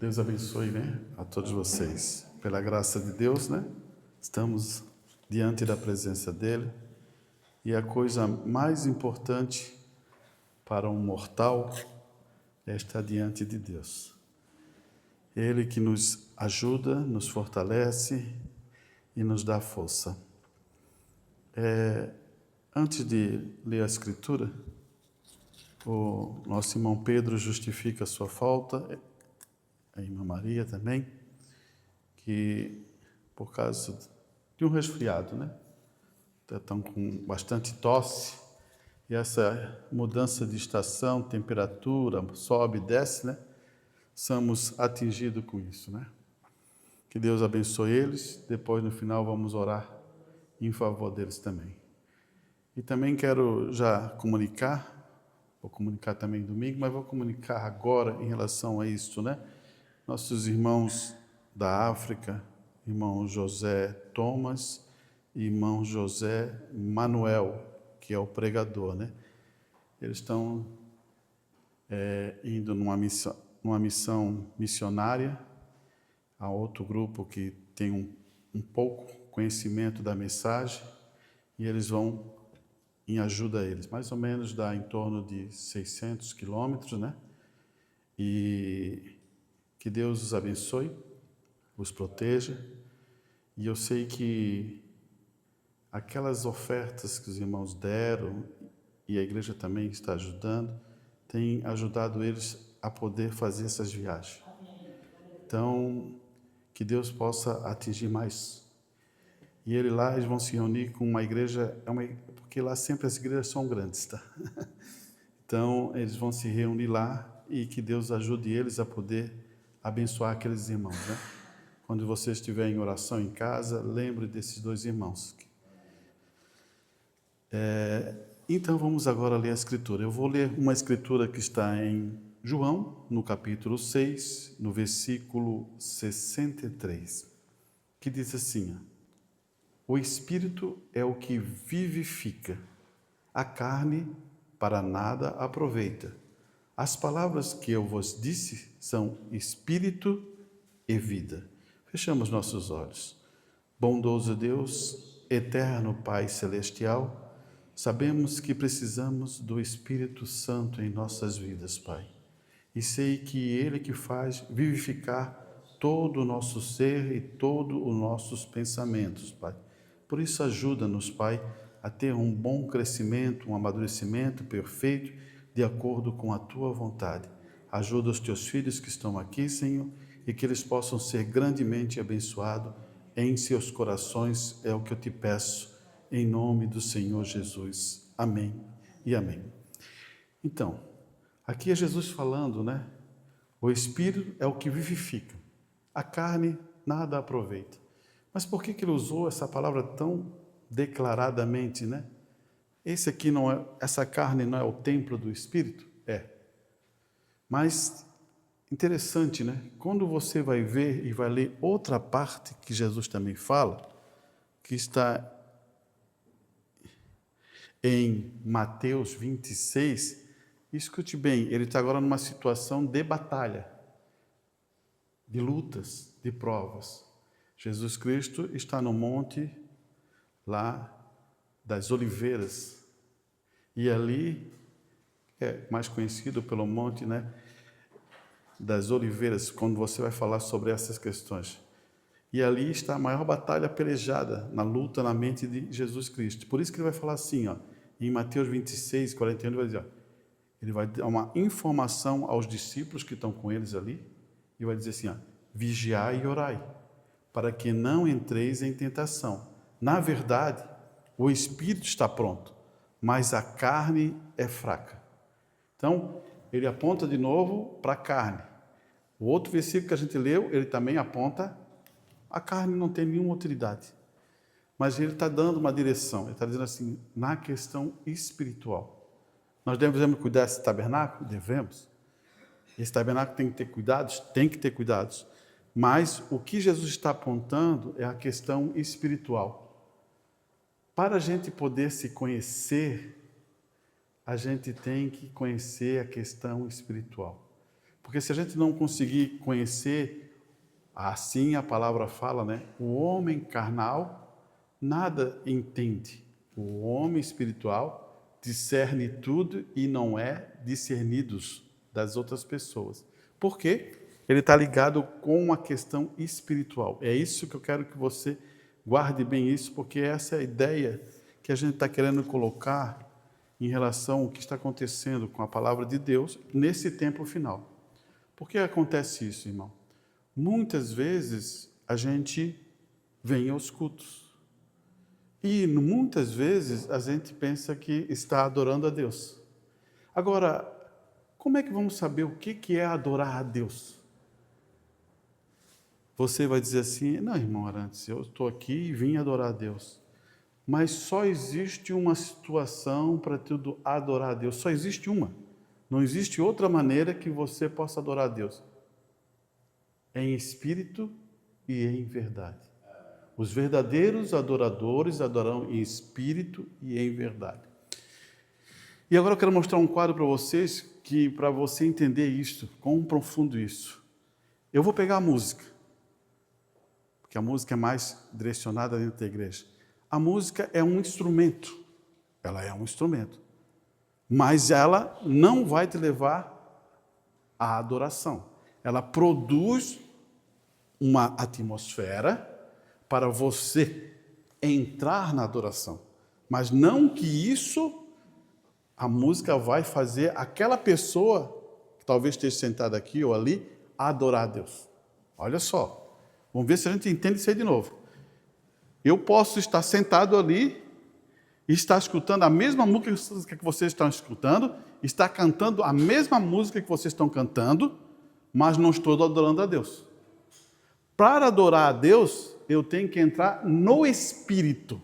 Deus abençoe, né, a todos vocês. Pela graça de Deus, né, estamos diante da presença dEle. E a coisa mais importante para um mortal é estar diante de Deus. Ele que nos ajuda, nos fortalece e nos dá força. Antes de ler a Escritura, o nosso irmão Pedro justifica a sua falta, a irmã Maria também, que por causa de um resfriado, né? Estão com bastante tosse, e essa mudança de estação, temperatura, sobe e desce, né? Somos atingidos com isso, né? Que Deus abençoe eles, depois no final vamos orar em favor deles também. E também quero já vou comunicar também domingo, mas vou comunicar agora em relação a isso, né? Nossos irmãos da África, irmão José Thomas e irmão José Manuel, que é o pregador, né? Eles estão indo numa missão missionária a outro grupo que tem um pouco conhecimento da mensagem, e eles vão em ajuda a eles. Mais ou menos dá em torno de 600 quilômetros, né? E que Deus os abençoe, os proteja. E eu sei que aquelas ofertas que os irmãos deram, e a igreja também está ajudando, tem ajudado eles a poder fazer essas viagens. Então, que Deus possa atingir mais. E eles vão se reunir com uma igreja, porque lá sempre as igrejas são grandes, tá? Então, eles vão se reunir lá e que Deus ajude eles a poder abençoar aqueles irmãos, né? Quando você estiver em oração em casa, lembre desses dois irmãos. Então, vamos agora ler a Escritura. Eu vou ler uma Escritura que está em João, no capítulo 6, no versículo 63, que diz assim: o Espírito é o que vivifica, a carne para nada aproveita. As palavras que eu vos disse são Espírito e vida. Fechamos nossos olhos. Bondoso Deus, eterno Pai Celestial, sabemos que precisamos do Espírito Santo em nossas vidas, Pai. E sei que Ele que faz vivificar todo o nosso ser e todos os nossos pensamentos, Pai. Por isso ajuda-nos, Pai, a ter um bom crescimento, um amadurecimento perfeito, de acordo com a Tua vontade. Ajuda os Teus filhos que estão aqui, Senhor, e que eles possam ser grandemente abençoados em seus corações, é o que eu te peço, em nome do Senhor Jesus. Amém e amém. Então, aqui é Jesus falando, né? O Espírito é o que vivifica, a carne nada aproveita. Mas por que ele usou essa palavra tão declaradamente, né? Essa carne não é o templo do Espírito? É. Mas interessante, né? Quando você vai ver e vai ler outra parte que Jesus também fala, que está em Mateus 26, escute bem, ele está agora numa situação de batalha, de lutas, de provas. Jesus Cristo está no monte lá das Oliveiras, e ali é mais conhecido pelo monte, né, das Oliveiras, quando você vai falar sobre essas questões. E ali está a maior batalha pelejada na luta na mente de Jesus Cristo. Por isso que ele vai falar assim, ó, em Mateus 26, 41, ele vai dizer, ó, ele vai dar uma informação aos discípulos que estão com eles ali, e vai dizer assim, ó, vigiai e orai, para que não entreis em tentação. Na verdade, o espírito está pronto, mas a carne é fraca. Então, ele aponta de novo para a carne. O outro versículo que a gente leu, ele também aponta, a carne não tem nenhuma utilidade. Mas ele está dando uma direção, ele está dizendo assim, na questão espiritual. Nós devemos cuidar desse tabernáculo? Devemos. Esse tabernáculo tem que ter cuidados? Tem que ter cuidados. Mas o que Jesus está apontando é a questão espiritual. Para a gente poder se conhecer, a gente tem que conhecer a questão espiritual. Porque se a gente não conseguir conhecer, assim a palavra fala, né? O homem carnal nada entende. O homem espiritual discerne tudo e não é discernido das outras pessoas. Por quê? Ele está ligado com uma questão espiritual. É isso que eu quero que você guarde bem isso, porque essa é a ideia que a gente está querendo colocar em relação ao que está acontecendo com a palavra de Deus nesse tempo final. Por que acontece isso, irmão? Muitas vezes a gente vem aos cultos e muitas vezes a gente pensa que está adorando a Deus. Agora, como é que vamos saber o que é adorar a Deus? Você vai dizer assim, não, irmão Arantes, eu estou aqui e vim adorar a Deus. Mas só existe uma situação para tudo adorar a Deus. Só existe uma. Não existe outra maneira que você possa adorar a Deus. Em espírito e em verdade. Os verdadeiros adoradores adorarão em espírito e em verdade. E agora eu quero mostrar um quadro para vocês, que para você entender isto, quão profundo isso. Eu vou pegar a música, porque a música é mais direcionada dentro da igreja. A música é um instrumento, ela é um instrumento, mas ela não vai te levar à adoração. Ela produz uma atmosfera para você entrar na adoração, mas não que isso, a música vai fazer aquela pessoa, que talvez esteja sentada aqui ou ali, adorar a Deus. Olha só, vamos ver se a gente entende isso aí de novo. Eu posso estar sentado ali e estar escutando a mesma música que vocês estão escutando, estar cantando a mesma música que vocês estão cantando, mas não estou adorando a Deus. Para adorar a Deus, eu tenho que entrar no Espírito.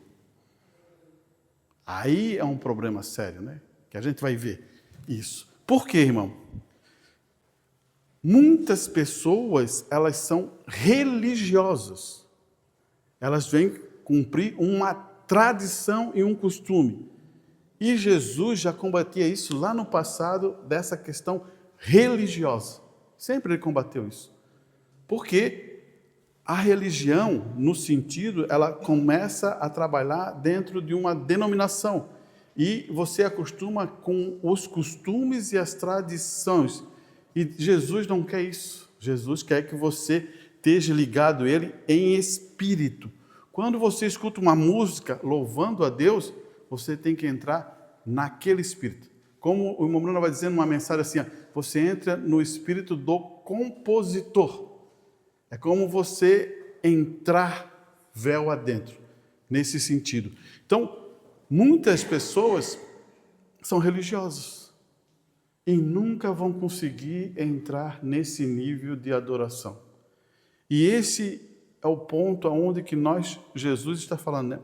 Aí é um problema sério, né? Que a gente vai ver isso. Por quê, irmão? Muitas pessoas, elas são religiosas. Elas vêm cumprir uma tradição e um costume. E Jesus já combatia isso lá no passado, dessa questão religiosa. Sempre ele combateu isso. Porque a religião, no sentido, ela começa a trabalhar dentro de uma denominação. E você acostuma com os costumes e as tradições. E Jesus não quer isso. Jesus quer que você esteja ligado a Ele em espírito. Quando você escuta uma música louvando a Deus, você tem que entrar naquele espírito. Como o irmão Bruno vai dizendo numa mensagem assim, você entra no espírito do compositor. É como você entrar véu adentro, nesse sentido. Então, muitas pessoas são religiosas e nunca vão conseguir entrar nesse nível de adoração. E esse é o ponto aonde que Jesus está falando, né?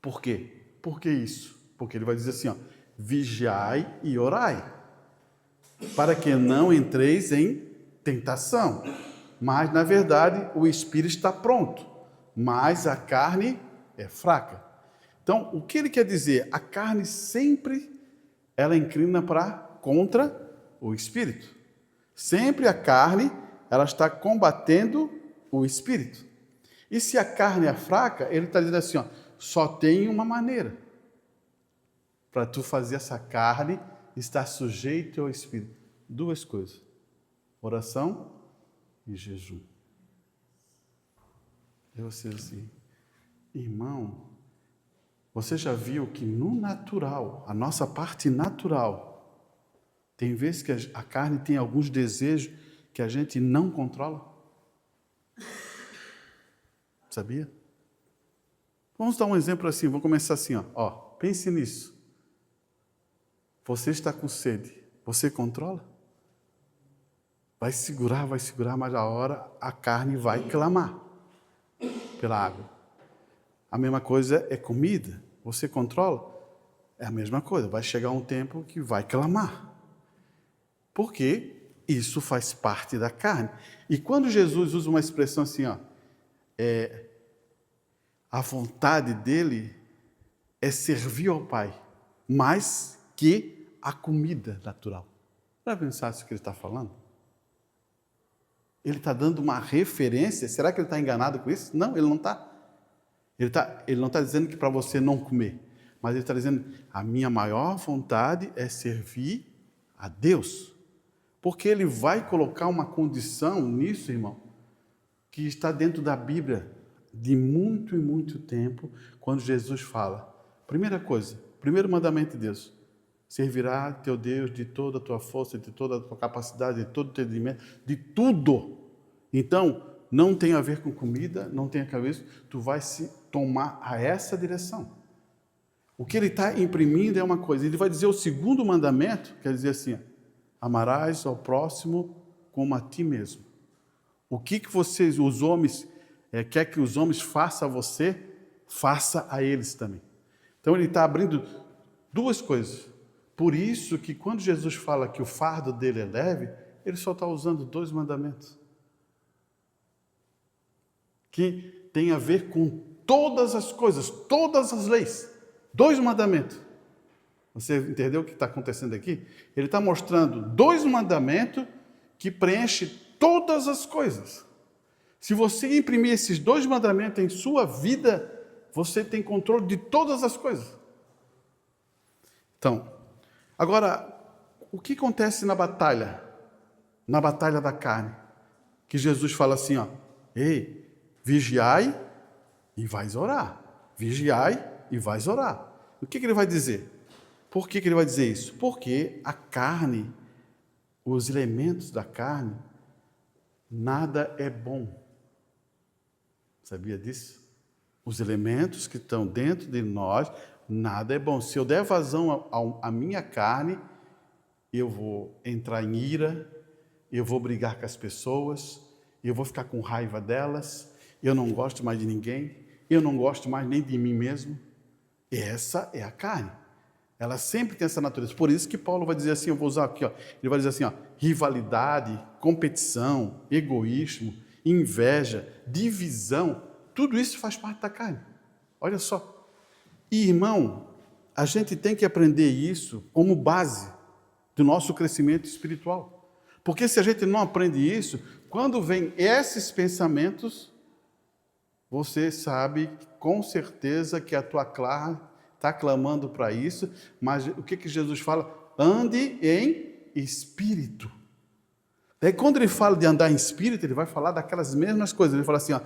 Por quê? Por que isso? Porque ele vai dizer assim, vigiai e orai, para que não entreis em tentação. Mas, na verdade, o espírito está pronto, mas a carne é fraca. Então, o que ele quer dizer? A carne sempre, ela inclina contra o espírito. Sempre a carne, ela está combatendo o espírito. E se a carne é fraca, ele está dizendo assim, só tem uma maneira para tu fazer essa carne estar sujeita ao espírito. Duas coisas: oração e jejum. E você assim, irmão, você já viu que no natural, a nossa parte natural, tem vezes que a carne tem alguns desejos que a gente não controla? Sabia? Vamos dar um exemplo assim, vou começar assim, pense nisso. Você está com sede, você controla? Vai segurar, mas a hora a carne vai clamar pela água. A mesma coisa é comida, você controla? É a mesma coisa, vai chegar um tempo que vai clamar. Porque isso faz parte da carne. E quando Jesus usa uma expressão assim, a vontade dele é servir ao Pai, mais que a comida natural. Já pensasse o que ele está falando? Ele está dando uma referência. Será que ele está enganado com isso? Não, ele não está. Ele não está dizendo que para você não comer. Mas ele está dizendo, a minha maior vontade é servir a Deus. Porque ele vai colocar uma condição nisso, irmão, que está dentro da Bíblia de muito e muito tempo, quando Jesus fala. Primeira coisa, primeiro mandamento de Deus, servirá teu Deus de toda a tua força, de toda a tua capacidade, de todo o teu entendimento, de tudo. Então, não tem a ver com comida, não tem a ver com isso, tu vai se tomar a essa direção. O que ele está imprimindo é uma coisa, ele vai dizer o segundo mandamento, quer dizer assim, amarás ao próximo como a ti mesmo. O que vocês, os homens, quer que os homens façam a você, faça a eles também. Então ele está abrindo duas coisas. Por isso que quando Jesus fala que o fardo dele é leve, ele só está usando 2 mandamentos. Que tem a ver com todas as coisas, todas as leis. 2 mandamentos. Você entendeu o que está acontecendo aqui? Ele está mostrando 2 mandamentos que preenchem todas as coisas. Se você imprimir esses 2 mandamentos em sua vida, você tem controle de todas as coisas. Então, agora, o que acontece na batalha? Na batalha da carne. Que Jesus fala assim, ó, ei, vigiai e vais orar. Vigiai e vais orar. O que ele vai dizer? Por que ele vai dizer isso? Porque a carne, os elementos da carne, nada é bom. Sabia disso? Os elementos que estão dentro de nós, nada é bom. Se eu der vazão à minha carne, eu vou entrar em ira, eu vou brigar com as pessoas, eu vou ficar com raiva delas, eu não gosto mais de ninguém, eu não gosto mais nem de mim mesmo. Essa é a carne. Ela sempre tem essa natureza. Por isso que Paulo vai dizer assim, eu vou usar aqui, ó, ele vai dizer assim, ó, rivalidade, competição, egoísmo, inveja, divisão, tudo isso faz parte da carne. Olha só. E, irmão, a gente tem que aprender isso como base do nosso crescimento espiritual. Porque se a gente não aprende isso, quando vem esses pensamentos, você sabe com certeza que a tua carne está clamando para isso, mas o que Jesus fala? Ande em espírito. Daí, quando ele fala de andar em espírito, ele vai falar daquelas mesmas coisas. Ele fala assim, ó,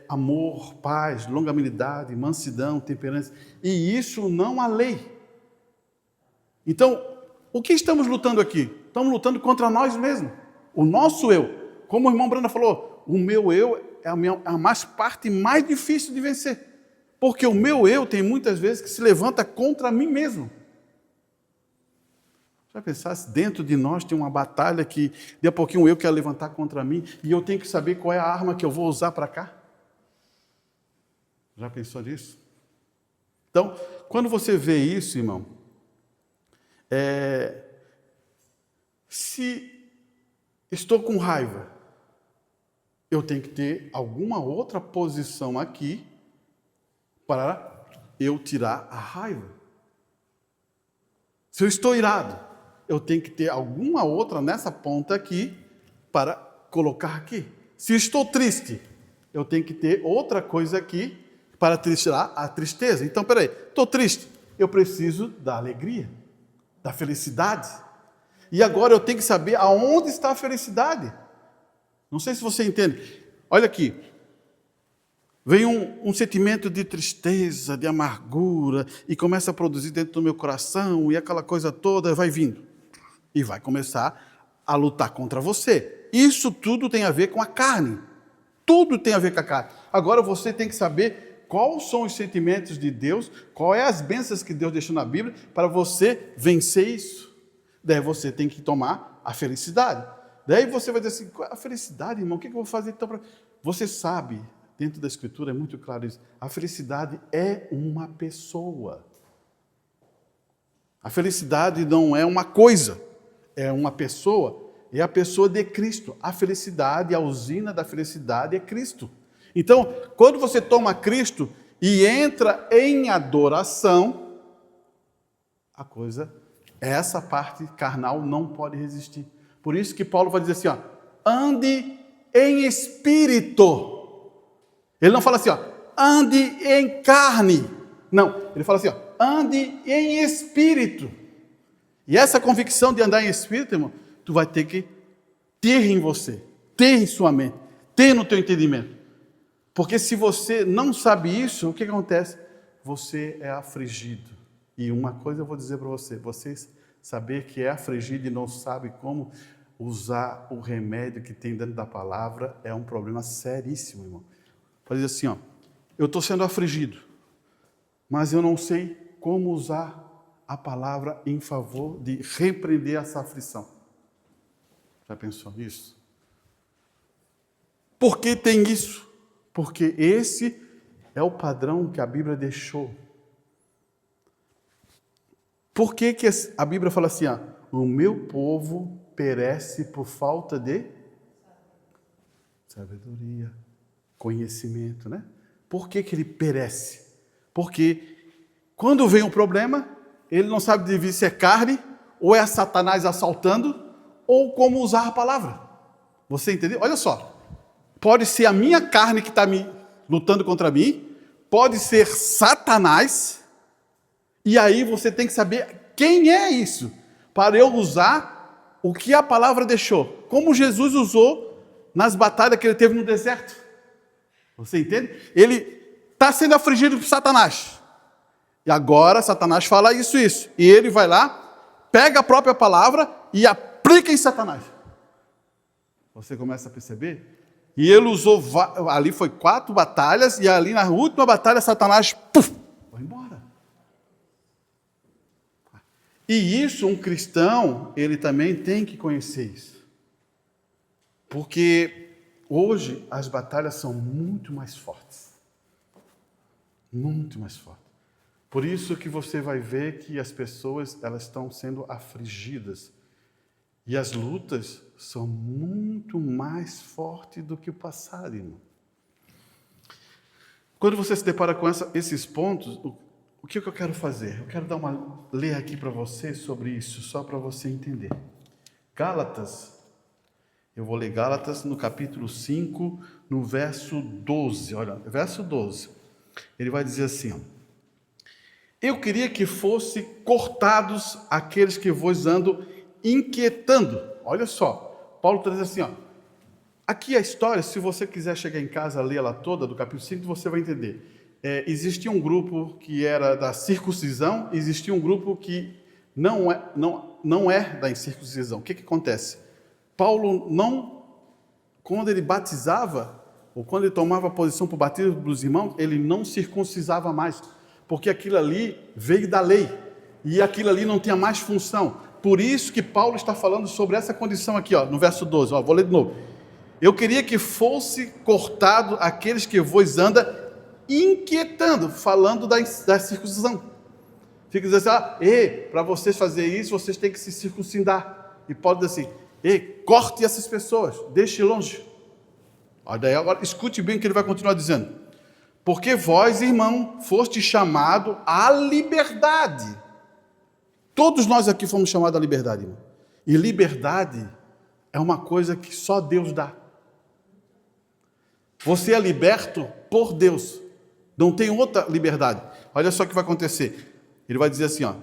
amor, paz, longanimidade, mansidão, temperança. E isso não há lei. Então, o que estamos lutando aqui? Estamos lutando contra nós mesmos. O nosso eu. Como o irmão Branda falou, o meu eu é a parte mais difícil de vencer. Porque o meu eu tem muitas vezes que se levanta contra mim mesmo. Já pensasse, dentro de nós tem uma batalha que, de a pouquinho, eu quero levantar contra mim e eu tenho que saber qual é a arma que eu vou usar para cá? Já pensou nisso? Então, quando você vê isso, irmão, se estou com raiva, eu tenho que ter alguma outra posição aqui para eu tirar a raiva. Se eu estou irado, eu tenho que ter alguma outra nessa ponta aqui para colocar aqui. Se estou triste, eu tenho que ter outra coisa aqui para tirar a tristeza. Então, peraí, estou triste, eu preciso da alegria, da felicidade. E agora eu tenho que saber aonde está a felicidade. Não sei se você entende. Olha aqui. Vem um sentimento de tristeza, de amargura, e começa a produzir dentro do meu coração, e aquela coisa toda vai vindo. E vai começar a lutar contra você. Isso tudo tem a ver com a carne. Tudo tem a ver com a carne. Agora você tem que saber quais são os sentimentos de Deus, quais são as bênçãos que Deus deixou na Bíblia, para você vencer isso. Daí você tem que tomar a felicidade. Daí você vai dizer assim, a felicidade, irmão, o que eu vou fazer então? Você sabe, dentro da Escritura é muito claro isso, a felicidade é uma pessoa. A felicidade não é uma coisa, é uma pessoa, é a pessoa de Cristo. A felicidade, a usina da felicidade é Cristo. Então, quando você toma Cristo e entra em adoração, a coisa Essa parte carnal não pode resistir. Por isso que Paulo vai dizer assim, ó, ande em espírito. Ele não fala assim, ó, ande em carne. Não, ele fala assim, ó, ande em espírito. E essa convicção de andar em espírito, irmão, tu vai ter que ter em você, ter em sua mente, ter no teu entendimento. Porque se você não sabe isso, o que acontece? Você é afligido. E uma coisa eu vou dizer para você, saber que é afligido e não sabe como usar o remédio que tem dentro da palavra é um problema seríssimo, irmão. Pode dizer assim, ó, eu estou sendo afligido, mas eu não sei como usar a palavra em favor de repreender essa aflição. Já pensou nisso? Por que tem isso? Porque esse é o padrão que a Bíblia deixou. Por que a Bíblia fala assim, ó, o meu povo perece por falta de sabedoria, conhecimento, né? Por que ele perece? Porque quando vem um problema, ele não sabe dividir se é carne, ou é Satanás assaltando, ou como usar a palavra. Você entendeu? Olha só, pode ser a minha carne que está lutando contra mim, pode ser Satanás, e aí você tem que saber quem é isso, para eu usar o que a palavra deixou, como Jesus usou nas batalhas que ele teve no deserto. Você entende? Ele está sendo afligido por Satanás. E agora Satanás fala isso. E ele vai lá, pega a própria palavra e aplica em Satanás. Você começa a perceber? E ele usou, ali foi 4 batalhas, e ali na última batalha Satanás, foi embora. E isso, um cristão, ele também tem que conhecer isso. Porque hoje as batalhas são muito mais fortes. Muito mais fortes. Por isso que você vai ver que as pessoas, elas estão sendo afligidas. E as lutas são muito mais fortes do que o passado, irmão. Quando você se depara com esses pontos, o que eu quero fazer? Eu quero ler aqui para você sobre isso, só para você entender. Gálatas, eu vou ler Gálatas no capítulo 5, no verso 12. Olha, verso 12. Ele vai dizer assim, ó, eu queria que fossem cortados aqueles que vos andam inquietando. Olha só, Paulo está dizendo assim, ó, aqui a história, se você quiser chegar em casa, ler ela toda, do capítulo 5, você vai entender. Existia um grupo que era da circuncisão, existia um grupo que não é da circuncisão. O que acontece? Paulo quando ele batizava, ou quando ele tomava posição para o batismo dos irmãos, ele não circuncisava mais, porque aquilo ali veio da lei, e aquilo ali não tinha mais função. Por isso que Paulo está falando sobre essa condição aqui, ó, no verso 12, ó, vou ler de novo. Eu queria que fosse cortado aqueles que vos andam inquietando, falando da circuncisão. Fica dizendo assim, para vocês fazerem isso, vocês têm que se circuncidar. E Paulo diz assim, corte essas pessoas, deixe longe. Daí agora, escute bem o que ele vai continuar dizendo. Porque vós, irmão, foste chamado à liberdade. Todos nós aqui fomos chamados à liberdade, irmão. E liberdade é uma coisa que só Deus dá. Você é liberto por Deus. Não tem outra liberdade. Olha só o que vai acontecer. Ele vai dizer assim, ó.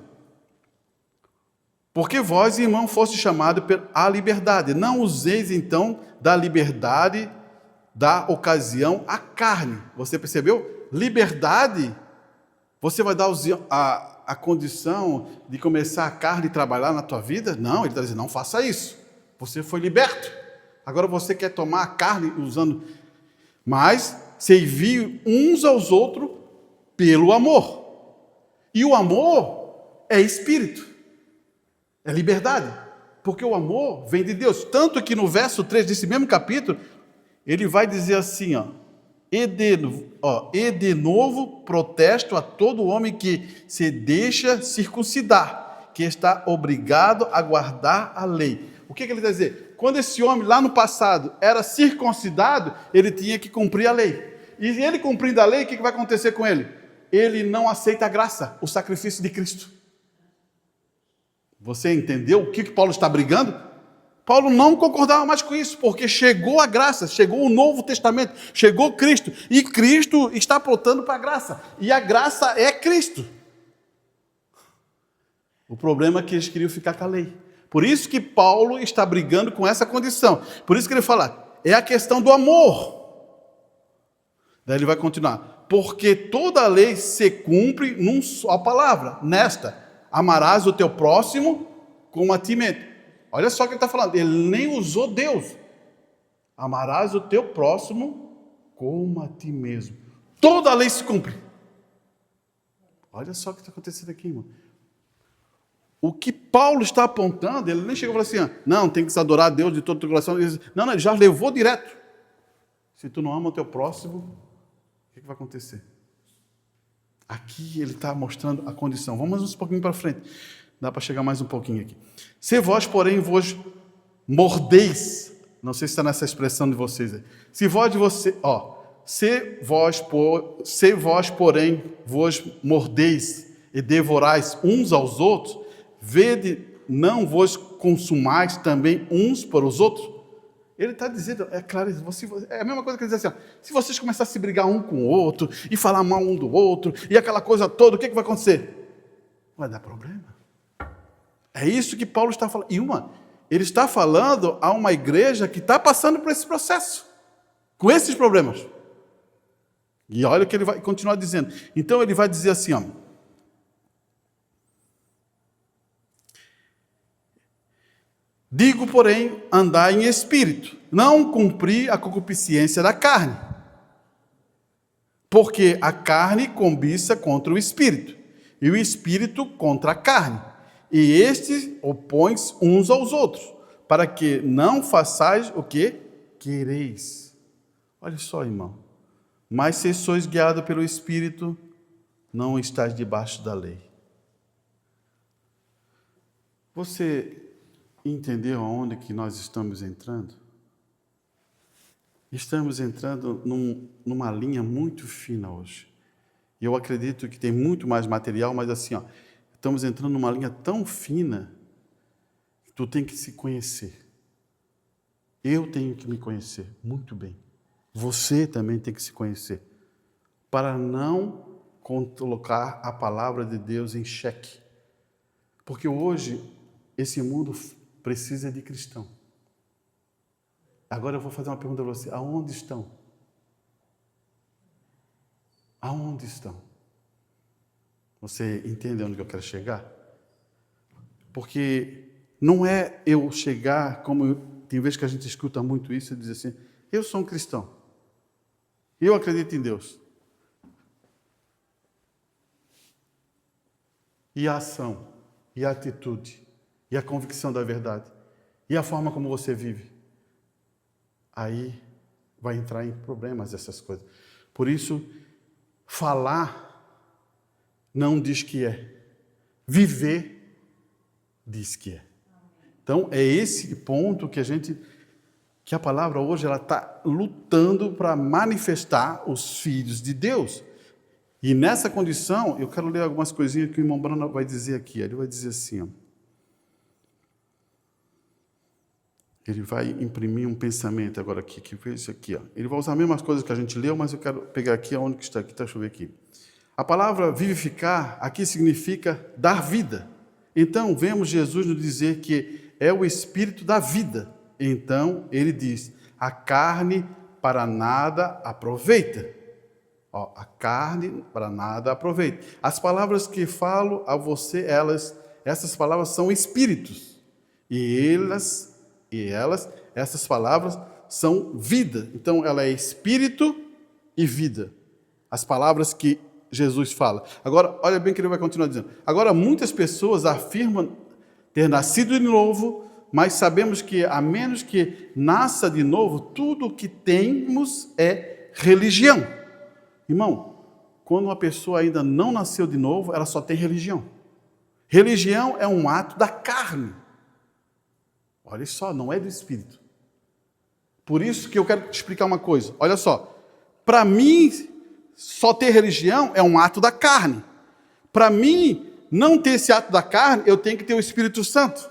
Porque vós, irmão, foste chamados à liberdade. Não useis, então, da liberdade da ocasião à carne. Você percebeu? Liberdade, você vai dar a condição de começar a carne e trabalhar na tua vida? Não, ele está dizendo, não faça isso. Você foi liberto. Agora você quer tomar a carne usando... Mas servir uns aos outros pelo amor. E o amor é espírito. É liberdade. Porque o amor vem de Deus. Tanto que no verso 3 desse mesmo capítulo, ele vai dizer assim, ó, e de novo protesto a todo homem que se deixa circuncidar, que está obrigado a guardar a lei. O que ele quer dizer? Quando esse homem lá no passado era circuncidado, ele tinha que cumprir a lei. E ele cumprindo a lei, o que vai acontecer com ele? Ele não aceita a graça, o sacrifício de Cristo. Você entendeu o que Paulo está brigando? Paulo não concordava mais com isso, porque chegou a graça, chegou o Novo Testamento, chegou Cristo, e Cristo está apontando para a graça, e a graça é Cristo. O problema é que eles queriam ficar com a lei. Por isso que Paulo está brigando com essa condição. Por isso que ele fala, é a questão do amor. Daí ele vai continuar. Porque toda a lei se cumpre numa só palavra, nesta: amarás o teu próximo como a ti mesmo. Olha só o que ele está falando. Ele nem usou Deus. Amarás o teu próximo como a ti mesmo. Toda a lei se cumpre. Olha só o que está acontecendo aqui, irmão. O que Paulo está apontando, ele nem chegou e falou assim, não, tem que se adorar a Deus de todo o teu coração. Não, ele já levou direto. Se tu não ama o teu próximo, o que vai acontecer? Aqui ele está mostrando a condição. Vamos um pouquinho para frente. Dá para chegar mais um pouquinho aqui. Se vós, porém, vos mordeis. Não sei se está nessa expressão de vocês aí. Se vós, porém, vos mordeis e devorais uns aos outros, vede, não vos consumais também uns para os outros? Ele está dizendo, é claro, é a mesma coisa que ele diz assim, se vocês começarem a se brigar um com o outro, e falar mal um do outro, e aquela coisa toda, o que vai acontecer? Vai dar problema. É isso que Paulo está falando. Ele está falando a uma igreja que está passando por esse processo, com esses problemas. E olha o que ele vai continuar dizendo. Então ele vai dizer assim, digo, porém, andar em espírito, não cumprir a concupiscência da carne, porque a carne cobiça contra o espírito, e o espírito contra a carne, e estes opõem-se uns aos outros, para que não façais o que quereis. Olha só, irmão, mas se sois guiados pelo espírito, não estáis debaixo da lei. Você entendeu aonde que nós estamos entrando? Estamos entrando numa linha muito fina hoje. E eu acredito que tem muito mais material, mas assim, estamos entrando numa linha tão fina que tu tem que se conhecer. Eu tenho que me conhecer muito bem. Você também tem que se conhecer. Para não colocar a palavra de Deus em xeque. Porque hoje esse mundo precisa de cristão. Agora eu vou fazer uma pergunta para você. Aonde estão? Aonde estão? Você entende onde eu quero chegar? Porque não é eu chegar, tem vezes que a gente escuta muito isso e diz assim, eu sou um cristão. Eu acredito em Deus. E a ação, e a atitude, e a convicção da verdade, e a forma como você vive. Aí vai entrar em problemas essas coisas. Por isso, falar não diz que é. Viver diz que é. Então, é esse ponto que a palavra hoje ela está lutando para manifestar os filhos de Deus. E nessa condição, eu quero ler algumas coisinhas que o irmão Bruno vai dizer aqui. Ele vai dizer assim, ele vai imprimir um pensamento agora aqui, que foi isso aqui. Ele vai usar as mesmas coisas que a gente leu, mas eu quero pegar aqui onde que está aqui. Deixa eu ver aqui. A palavra vivificar aqui significa dar vida. Então, vemos Jesus nos dizer que é o Espírito da vida. Então, ele diz, a carne para nada aproveita. A carne para nada aproveita. As palavras que falo a você, essas palavras são espíritos. E essas palavras são vida. Então, ela é espírito e vida. As palavras que Jesus fala. Agora, olha bem o que ele vai continuar dizendo. Agora, muitas pessoas afirmam ter nascido de novo, mas sabemos que, a menos que nasça de novo, tudo o que temos é religião. Irmão, quando uma pessoa ainda não nasceu de novo, ela só tem religião. Religião é um ato da carne. Olha só, não é do Espírito. Por isso que eu quero te explicar uma coisa. Olha só, para mim, só ter religião é um ato da carne. Para mim, não ter esse ato da carne, eu tenho que ter o Espírito Santo.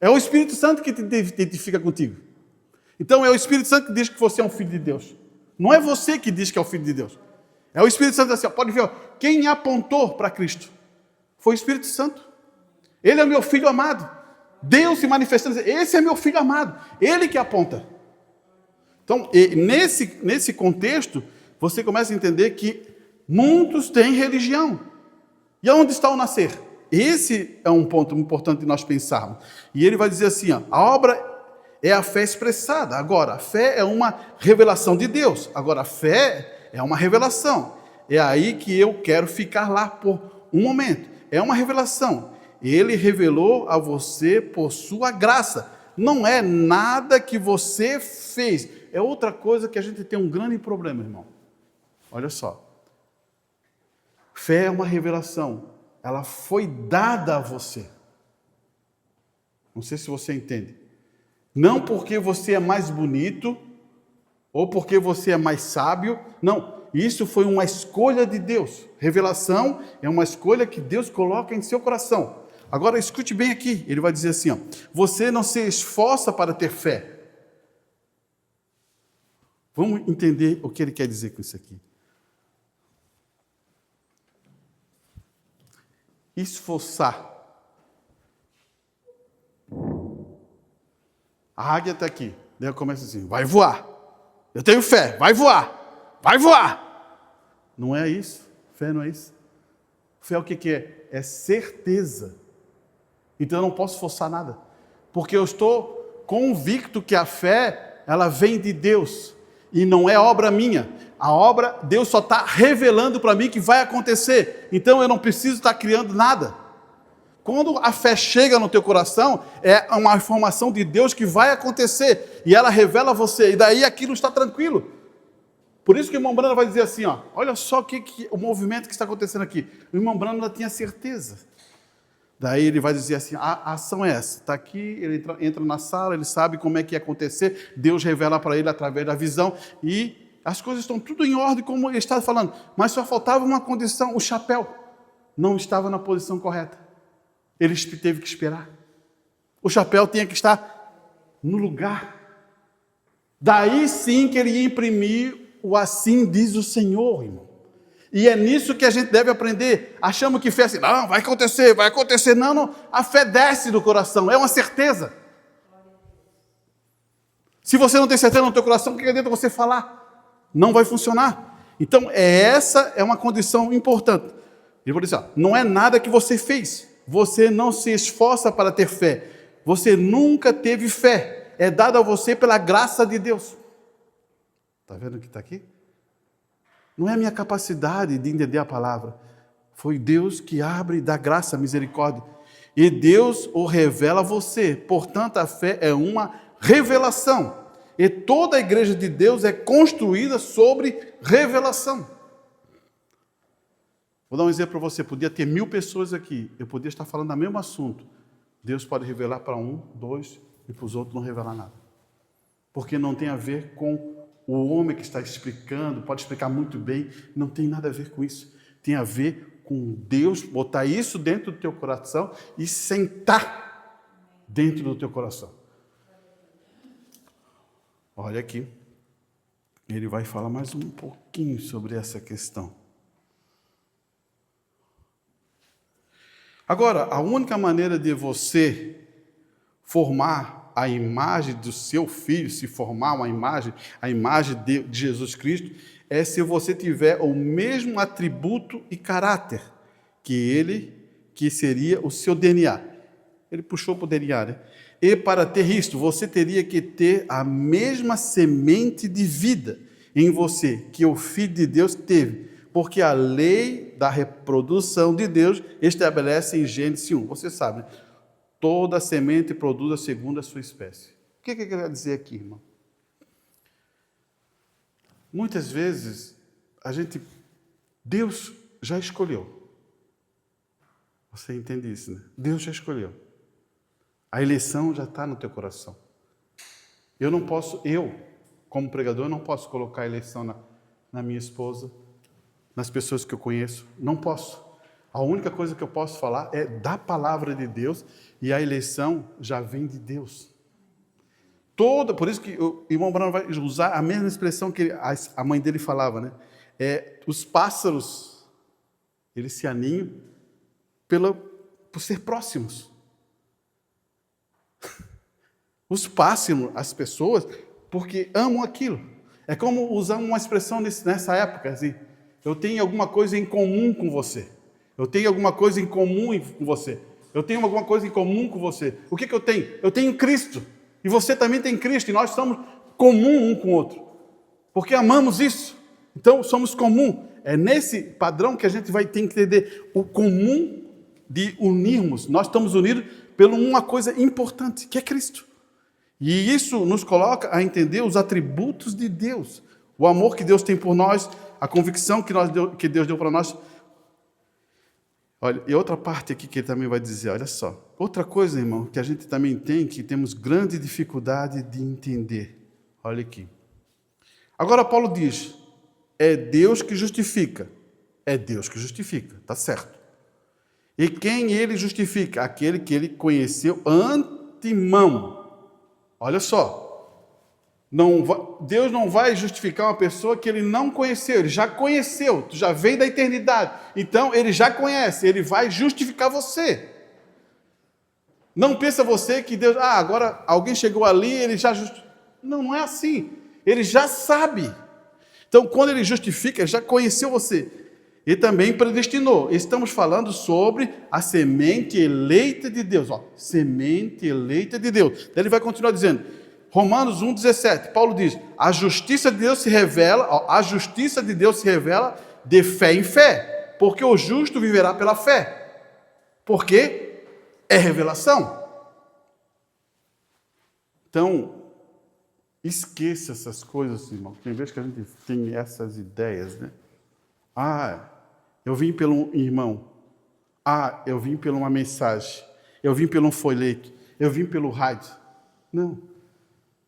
É o Espírito Santo que te identifica contigo. Então é o Espírito Santo que diz que você é um filho de Deus. Não é você que diz que é o filho de Deus. É o Espírito Santo assim, ó, pode ver, ó, quem apontou para Cristo foi o Espírito Santo. Ele é meu filho amado. Deus se manifestando, esse é meu filho amado. Ele que aponta. Então, nesse contexto, você começa a entender que muitos têm religião. E aonde está o nascer? Esse é um ponto importante de nós pensarmos. E ele vai dizer assim, ó, a obra é a fé expressada. Agora, a fé é uma revelação de Deus. Agora, a fé é uma revelação. É aí que eu quero ficar lá por um momento. É uma revelação. Ele revelou a você por sua graça. Não é nada que você fez. É outra coisa que a gente tem um grande problema, irmão. Olha só. Fé é uma revelação. Ela foi dada a você. Não sei se você entende. Não porque você é mais bonito, ou porque você é mais sábio. Não, isso foi uma escolha de Deus. Revelação é uma escolha que Deus coloca em seu coração. Agora escute bem aqui, ele vai dizer assim, ó, você não se esforça para ter fé. Vamos entender o que ele quer dizer com isso aqui. Esforçar. A águia está aqui. Daí começa assim, vai voar. Eu tenho fé, vai voar. Vai voar. Não é isso. Fé não é isso. Fé o que é? É certeza. Então eu não posso forçar nada. Porque eu estou convicto que a fé, ela vem de Deus. E não é obra minha. A obra, Deus só está revelando para mim que vai acontecer. Então eu não preciso estar criando nada. Quando a fé chega no teu coração, é uma informação de Deus que vai acontecer. E ela revela a você. E daí aquilo está tranquilo. Por isso que o irmão Brando vai dizer assim, ó, olha só o movimento que está acontecendo aqui. O irmão Brando tinha certeza. Daí ele vai dizer assim, a ação é essa. Está aqui, ele entra na sala, ele sabe como é que ia acontecer. Deus revela para ele através da visão. E as coisas estão tudo em ordem, como ele estava falando. Mas só faltava uma condição, o chapéu não estava na posição correta. Ele teve que esperar. O chapéu tinha que estar no lugar. Daí sim que ele ia imprimir o assim diz o Senhor, irmão. E é nisso que a gente deve aprender. Achamos que fé assim, não, vai acontecer, vai acontecer. Não, não. A fé desce do coração, é uma certeza. Se você não tem certeza no teu coração, o que adianta você falar? Não vai funcionar. Então, essa é uma condição importante. Ele vai dizer, ó, não é nada que você fez. Você não se esforça para ter fé. Você nunca teve fé. É dado a você pela graça de Deus. Está vendo o que está aqui? Não é a minha capacidade de entender a palavra. Foi Deus que abre e dá graça, misericórdia. E Deus o revela a você. Portanto, a fé é uma revelação. E toda a igreja de Deus é construída sobre revelação. Vou dar um exemplo para você. Podia ter 1000 pessoas aqui. Eu podia estar falando do mesmo assunto. Deus pode revelar para um, 2, e para os outros não revelar nada. Porque não tem a ver com o homem que está explicando, pode explicar muito bem, não tem nada a ver com isso. Tem a ver com Deus botar isso dentro do teu coração e sentar dentro do teu coração. Olha aqui. Ele vai falar mais um pouquinho sobre essa questão. Agora, a única maneira de você formar a imagem do seu filho, se formar uma imagem, a imagem de Jesus Cristo, é se você tiver o mesmo atributo e caráter que ele, que seria o seu DNA. Ele puxou para o DNA, né? E para ter isto, você teria que ter a mesma semente de vida em você que o Filho de Deus teve. Porque a lei da reprodução de Deus estabelece em Gênesis 1. Você sabe, né? Toda semente produz segundo a sua espécie. O que quer dizer aqui, irmão? Muitas vezes, Deus já escolheu. Você entende isso, né? Deus já escolheu. A eleição já está no teu coração. Eu, como pregador, não posso colocar a eleição na minha esposa, nas pessoas que eu conheço. Não posso. A única coisa que eu posso falar é da palavra de Deus, e a eleição já vem de Deus. Por isso que o irmão Bruno vai usar a mesma expressão que a mãe dele falava, né? Os pássaros, eles se aninham por ser próximos. Os pássaros, as pessoas, porque amam aquilo. É como usar uma expressão nessa época, assim, eu tenho alguma coisa em comum com você. Eu tenho alguma coisa em comum com você. Eu tenho alguma coisa em comum com você. O que eu tenho? Eu tenho Cristo. E você também tem Cristo. E nós somos comum um com o outro. Porque amamos isso. Então, somos comum. É nesse padrão que a gente vai ter que entender o comum de unirmos. Nós estamos unidos por uma coisa importante, que é Cristo. E isso nos coloca a entender os atributos de Deus. O amor que Deus tem por nós, a convicção que Deus deu para nós. Olha, e outra parte aqui que ele também vai dizer, olha só. Outra coisa, irmão, que a gente também tem, que temos grande dificuldade de entender. Olha aqui. Agora Paulo diz, é Deus que justifica. É Deus que justifica, está certo. E quem ele justifica? Aquele que ele conheceu antemão. Olha só. Deus não vai justificar uma pessoa que ele não conheceu, ele já conheceu, tu já veio da eternidade, então ele já conhece, ele vai justificar você. Não pensa você que Deus, agora alguém chegou ali, ele já justifica. Não é assim, ele já sabe. Então quando ele justifica, ele já conheceu você, e também predestinou. Estamos falando sobre a semente eleita de Deus, semente eleita de Deus. Ele vai continuar dizendo, Romanos 1,17, Paulo diz, a justiça de Deus se revela de fé em fé, porque o justo viverá pela fé, porque é revelação. Então, esqueça essas coisas, irmão, tem vezes que a gente tem essas ideias, né? Eu vim pelo irmão, eu vim por uma mensagem, eu vim pelo um folheto, eu vim pelo rádio. Não.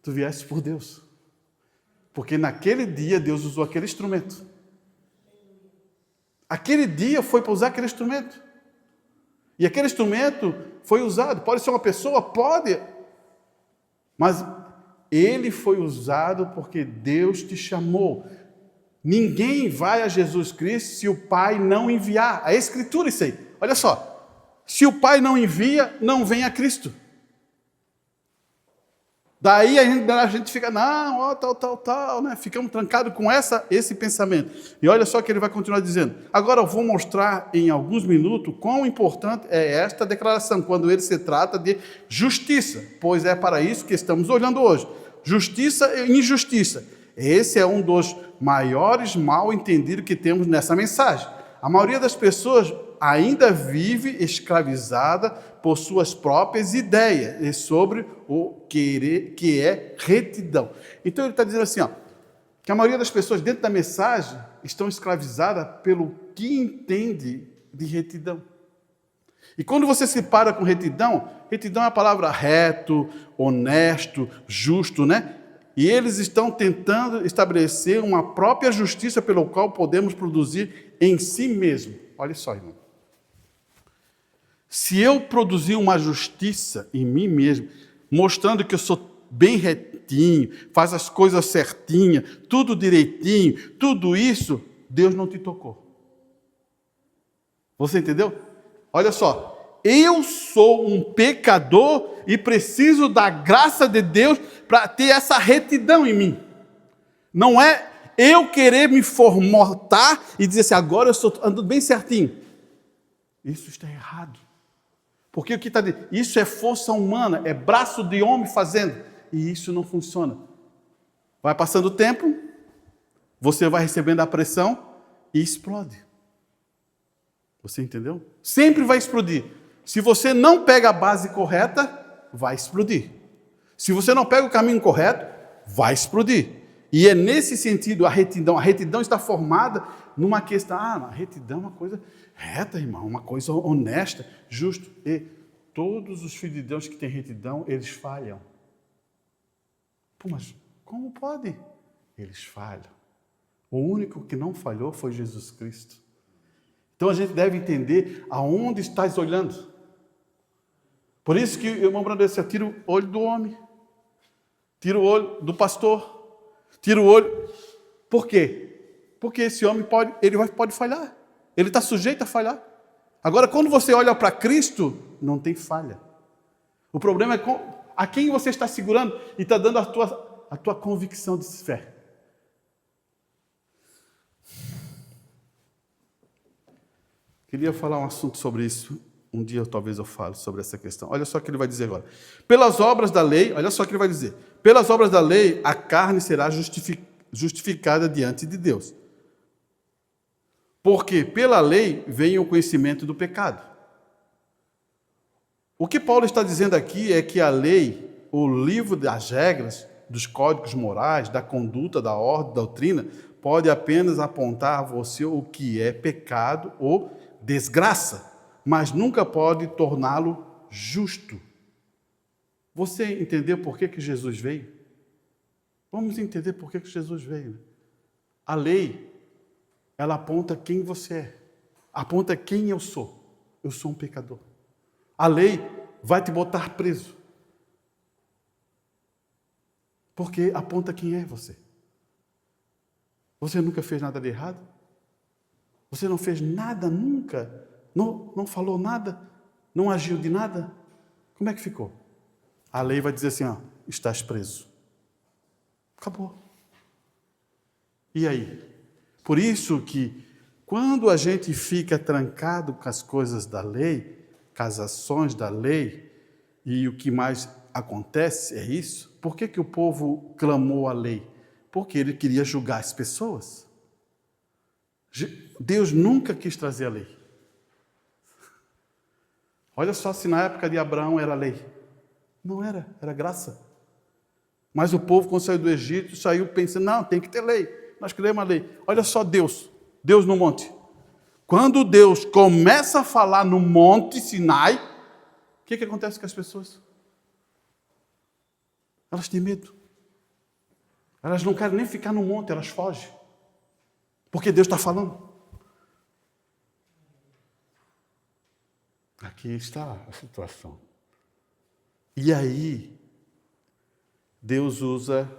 Tu vieste por Deus. Porque naquele dia Deus usou aquele instrumento. Aquele dia foi para usar aquele instrumento. E aquele instrumento foi usado. Pode ser uma pessoa? Pode. Mas ele foi usado porque Deus te chamou. Ninguém vai a Jesus Cristo se o Pai não enviar. A Escritura isso aí. Olha só. Se o Pai não envia, não vem a Cristo. Daí a gente fica, tal, né? Ficamos trancados com esse pensamento. E olha só que ele vai continuar dizendo. Agora eu vou mostrar em alguns minutos quão importante é esta declaração, quando ele se trata de justiça, pois é para isso que estamos olhando hoje. Justiça e injustiça. Esse é um dos maiores mal entendidos que temos nessa mensagem. A maioria das pessoas ainda vive escravizada por suas próprias ideias e sobre o que é retidão. Então ele está dizendo assim, que a maioria das pessoas dentro da mensagem estão escravizadas pelo que entende de retidão. E quando você se para com retidão é a palavra reto, honesto, justo, né? E eles estão tentando estabelecer uma própria justiça pelo qual podemos produzir em si mesmo. Olha só, irmão. Se eu produzir uma justiça em mim mesmo, mostrando que eu sou bem retinho, faz as coisas certinhas, tudo direitinho, tudo isso, Deus não te tocou. Você entendeu? Olha só, eu sou um pecador e preciso da graça de Deus para ter essa retidão em mim. Não é eu querer me formatar e dizer assim, agora eu estou andando bem certinho. Isso está errado. Porque o que está dizendo? Isso é força humana, é braço de homem fazendo. E isso não funciona. Vai passando o tempo, você vai recebendo a pressão e explode. Você entendeu? Sempre vai explodir. Se você não pega a base correta, vai explodir. Se você não pega o caminho correto, vai explodir. E é nesse sentido a retidão está formada numa questão, a retidão é uma coisa reta, irmão, uma coisa honesta, justa. E todos os filhos de Deus que têm retidão, eles falham. Mas como pode? Eles falham. O único que não falhou foi Jesus Cristo. Então a gente deve entender aonde estás olhando. Por isso que o irmão Brandão disse, tira o olho do homem, tira o olho do pastor, tira o olho. Por quê? Porque esse homem pode falhar. Ele está sujeito a falhar. Agora, quando você olha para Cristo, não tem falha. O problema é a quem você está segurando e está dando a tua convicção de fé. Queria falar um assunto sobre isso. Um dia talvez eu fale sobre essa questão. Olha só o que ele vai dizer agora. Pelas obras da lei, olha só o que ele vai dizer. Pelas obras da lei, a carne será justificada diante de Deus. Porque pela lei vem o conhecimento do pecado. O que Paulo está dizendo aqui é que a lei, o livro das regras, dos códigos morais, da conduta, da ordem, da doutrina, pode apenas apontar a você o que é pecado ou desgraça, mas nunca pode torná-lo justo. Você entendeu por que Jesus veio? Vamos entender por que Jesus veio. A lei, ela aponta quem você é, aponta quem eu sou. Eu sou um pecador. A lei vai te botar preso, porque aponta quem é você. Você nunca fez nada de errado? Você não fez nada nunca? Não falou nada? Não agiu de nada? Como é que ficou? A lei vai dizer assim, estás preso. Acabou. E aí? Por isso que, quando a gente fica trancado com as coisas da lei, com as ações da lei, e o que mais acontece é isso, por que o povo clamou a lei? Porque ele queria julgar as pessoas. Deus nunca quis trazer a lei. Olha só se na época de Abraão era lei. Não era, era graça. Mas o povo, quando saiu do Egito, saiu pensando, não, tem que ter lei. Nós queremos a lei. Olha só Deus no monte. Quando Deus começa a falar no monte Sinai, o que acontece com as pessoas? Elas têm medo. Elas não querem nem ficar no monte, elas fogem. Porque Deus está falando. Aqui está a situação. E aí, Deus usa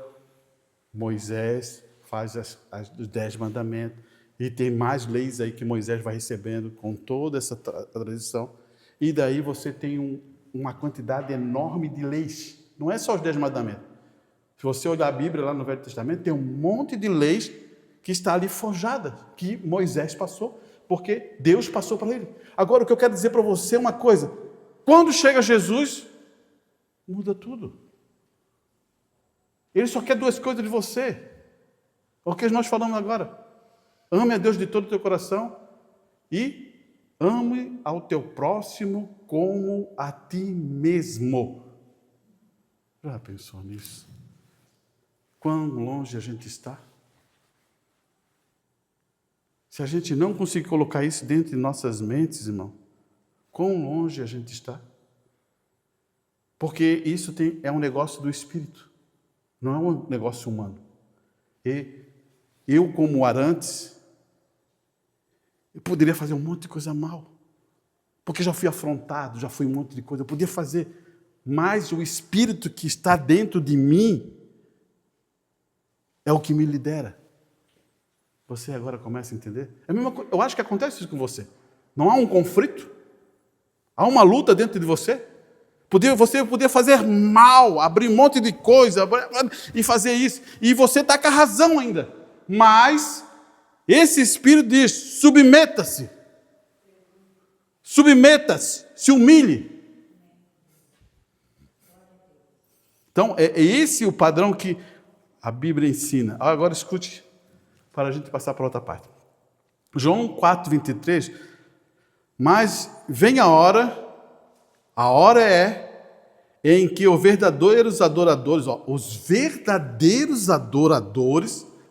Moisés, faz os 10 mandamentos, e tem mais leis aí que Moisés vai recebendo com toda essa tradição. E daí você tem uma quantidade enorme de leis. Não é só os 10 mandamentos. Se você olhar a Bíblia lá no Velho Testamento, tem um monte de leis que está ali forjada, que Moisés passou, porque Deus passou para ele. Agora, o que eu quero dizer para você é uma coisa. Quando chega Jesus, muda tudo. Ele só quer 2 coisas de você. O que nós falamos agora. Ame a Deus de todo o teu coração e ame ao teu próximo como a ti mesmo. Já pensou nisso? Quão longe a gente está? Se a gente não conseguir colocar isso dentro de nossas mentes, irmão, quão longe a gente está? Porque isso é um negócio do Espírito, não é um negócio humano. E eu, como Arantes, eu poderia fazer um monte de coisa mal, porque já fui afrontado, já fui um monte de coisa, eu podia fazer, mas o Espírito que está dentro de mim é o que me lidera. Você agora começa a entender? É a mesma coisa, eu acho que acontece isso com você. Não há um conflito? Há uma luta dentro de você? Você podia fazer mal, abrir um monte de coisa e fazer isso. E você está com a razão ainda. Mas esse Espírito diz, submeta-se. Submeta-se, se humilhe. Então, é esse o padrão que a Bíblia ensina. Agora escute, para a gente passar para outra parte. João 4:23, mas vem a hora é em que os verdadeiros adoradores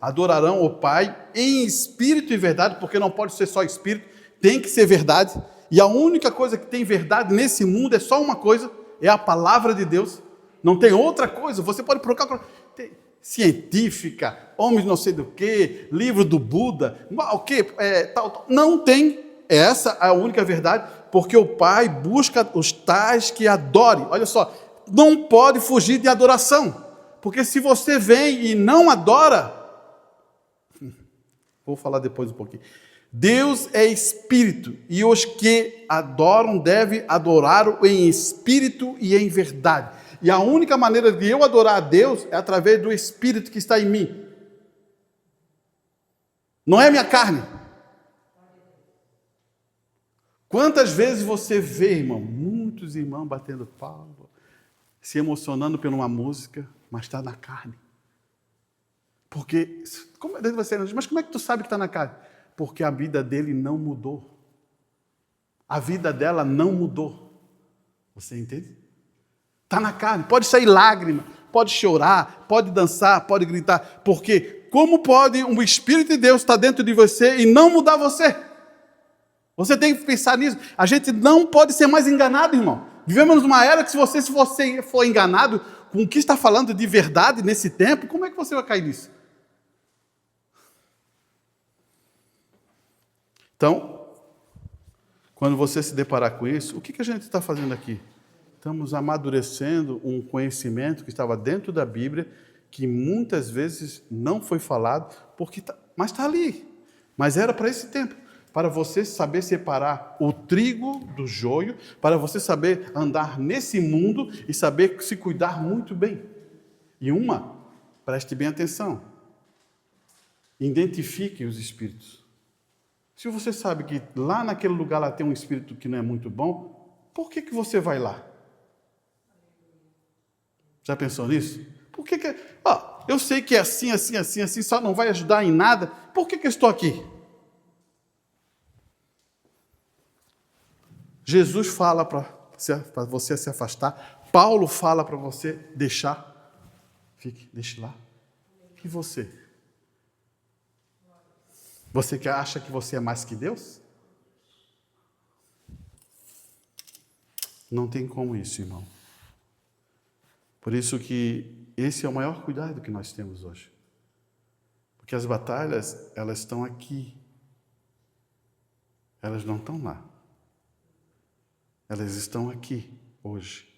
adorarão o Pai em espírito e verdade, porque não pode ser só espírito, tem que ser verdade. E a única coisa que tem verdade nesse mundo é só uma coisa, é a palavra de Deus. Não tem outra coisa. Você pode procurar científica, homens não sei do que, livro do Buda, o que, tal. Não tem. Essa é a única verdade, porque o Pai busca os tais que adorem. Olha só, não pode fugir de adoração, porque se você vem e não adora, vou falar depois um pouquinho. Deus é espírito, e os que adoram devem adorá-lo em espírito e em verdade. E a única maneira de eu adorar a Deus é através do espírito que está em mim. Não é minha carne. Quantas vezes você vê, irmão, muitos irmãos batendo palma, se emocionando por uma música, mas está na carne. Porque, mas como é que tu sabe que está na carne? Porque a vida dele não mudou. A vida dela não mudou. Você entende? Está na carne. Pode sair lágrima, pode chorar, pode dançar, pode gritar. Porque como pode um Espírito de Deus estar dentro de você e não mudar você? Você tem que pensar nisso. A gente não pode ser mais enganado, irmão. Vivemos numa era que se você for enganado com o que está falando de verdade nesse tempo, como é que você vai cair nisso? Então, quando você se deparar com isso, o que a gente está fazendo aqui? Estamos amadurecendo um conhecimento que estava dentro da Bíblia, que muitas vezes não foi falado, mas está ali. Mas era para esse tempo, para você saber separar o trigo do joio, para você saber andar nesse mundo e saber se cuidar muito bem. E preste bem atenção, identifique os espíritos. Se você sabe que lá naquele lugar lá tem um espírito que não é muito bom, por que você vai lá? Já pensou nisso? Por que eu sei que é assim, assim, assim, assim, só não vai ajudar em nada, por que eu estou aqui? Jesus fala para você se afastar, Paulo fala para você deixar, deixe lá. E você? Você que acha que você é mais que Deus? Não tem como isso, irmão. Por isso que esse é o maior cuidado que nós temos hoje. Porque as batalhas, elas estão aqui. Elas não estão lá. Elas estão aqui, hoje.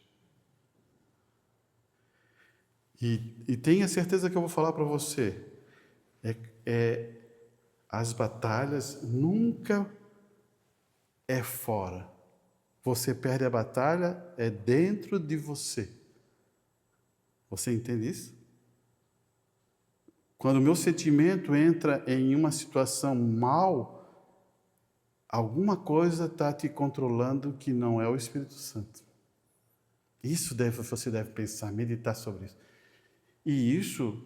E tenha certeza que eu vou falar para você. As batalhas nunca é fora. Você perde a batalha, é dentro de você. Você entende isso? Quando o meu sentimento entra em uma situação mal, alguma coisa está te controlando que não é o Espírito Santo. Você deve pensar, meditar sobre isso. E isso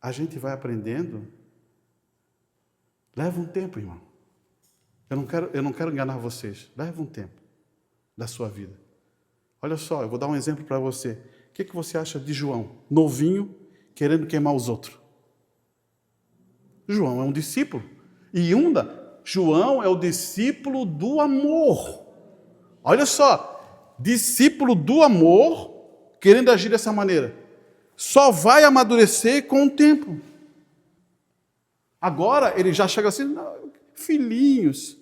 a gente vai aprendendo. Leva um tempo, irmão. Eu não quero enganar vocês. Leva um tempo da sua vida. Olha só, eu vou dar um exemplo para você. O que você acha de João? Novinho, querendo queimar os outros. João é um discípulo. João é o discípulo do amor. Olha só, discípulo do amor, querendo agir dessa maneira. Só vai amadurecer com o tempo. Agora ele já chega assim, filhinhos,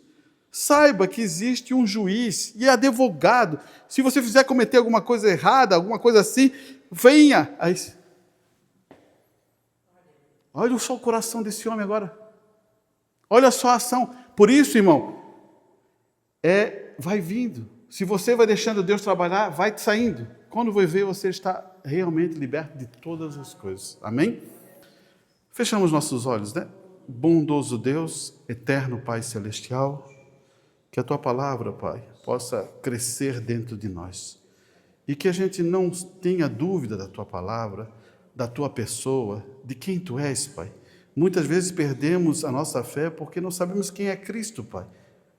saiba que existe um juiz e advogado. Se você fizer cometer alguma coisa errada, alguma coisa assim, venha. Olha só o coração desse homem agora. Olha só a ação. Por isso, irmão, vai vindo. Se você vai deixando Deus trabalhar, vai saindo. Quando vai ver, você está realmente liberto de todas as coisas. Amém? Fechamos nossos olhos, né? Bondoso Deus, eterno Pai Celestial, que a Tua palavra, Pai, possa crescer dentro de nós. E que a gente não tenha dúvida da Tua palavra, da Tua pessoa, de quem Tu és, Pai. Muitas vezes perdemos a nossa fé porque não sabemos quem é Cristo, Pai.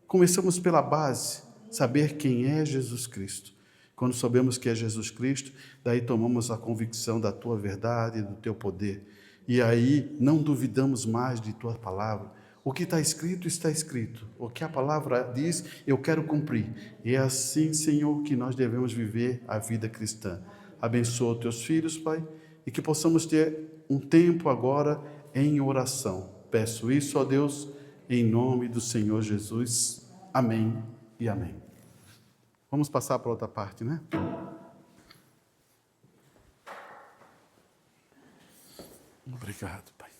Começamos pela base, saber quem é Jesus Cristo. Quando sabemos que é Jesus Cristo, daí tomamos a convicção da Tua verdade, do Teu poder. E aí não duvidamos mais de Tua palavra. O que está escrito, está escrito. O que a palavra diz, eu quero cumprir. E é assim, Senhor, que nós devemos viver a vida cristã. Abençoa os Teus filhos, Pai, e que possamos ter um tempo agora em oração. Peço isso, ó Deus, em nome do Senhor Jesus. Amém e amém. Vamos passar para outra parte, né? Obrigado, Pai.